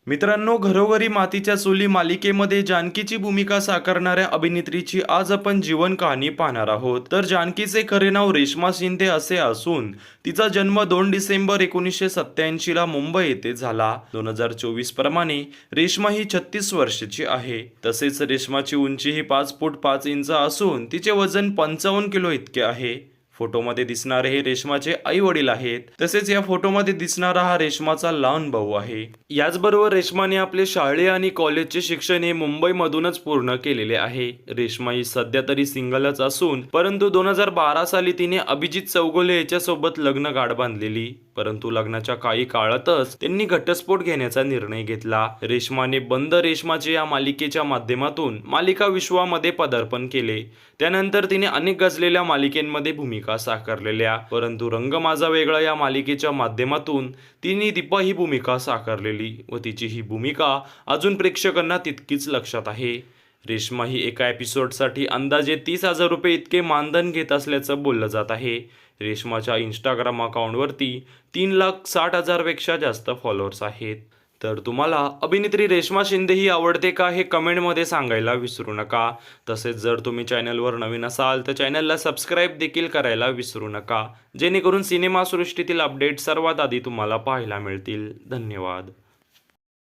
मित्रांनो, घरोघरी मातीच्या चुली मालिकेमध्ये जानकीची भूमिका साकारणाऱ्या अभिनेत्रीची आज आपण जीवन कहाणी पाहणार आहोत. तर जानकीचे खरे नाव रेश्मा शिंदे असे असून तिचा जन्म 2 डिसेंबर 1987 ला मुंबई येथे झाला. 2024 प्रमाणे रेश्मा ही 36 वर्षाची आहे. तसेच रेश्माची उंची ही 5 फूट 5 इंच असून तिचे वजन 55 किलो इतके आहे. फोटोमध्ये दिसणारे हे रेश्माचे आई वडील आहेत. तसेच या फोटोमध्ये दिसणारा हा रेश्माचा लहान भाऊ आहे. याचबरोबर रेश्माने आपले शालेय आणि कॉलेजचे शिक्षण हे मुंबईमधूनच पूर्ण केलेले आहे. रेश्मा ही सध्या तरी सिंगलच असून परंतु 2012 साली तिने अभिजित चौगुले याच्यासोबत लग्न गाठ बांधलेली. परंतु लग्नाच्या काही काळातच त्यांनी घटस्फोट घेण्याचा निर्णय घेतला. रेश्माने बंद रेश्माचे या मालिकेच्या माध्यमातून मालिका विश्वामध्ये पदार्पण केले. त्यानंतर तिने अनेक गाजलेल्या मालिकेमध्ये भूमिका साकारलेल्या. परंतु रंग माझा वेगळा या मालिकेच्या माध्यमातून तिने दीपा ही भूमिका साकारलेली व तिची ही भूमिका अजून प्रेक्षकांना तितकीच लक्षात आहे. रेश्मा ही एका एपिसोडसाठी अंदाजे 30,000 रुपये इतके मानधन घेत असल्याचं बोललं जात आहे. रेश्माच्या इंस्टाग्राम अकाउंटवरती 3,60,000 पेक्षा जास्त फॉलोअर्स आहेत. तर तुम्हाला अभिनेत्री रेश्मा शिंदे ही आवडते का हे कमेंटमध्ये सांगायला विसरू नका. तसेच जर तुम्ही चॅनलवर नवीन असाल तर चॅनलला सबस्क्राईब देखील करायला विसरू नका, जेणेकरून सिनेमासृष्टीतील अपडेट सर्वात आधी तुम्हाला पाहायला मिळतील. धन्यवाद.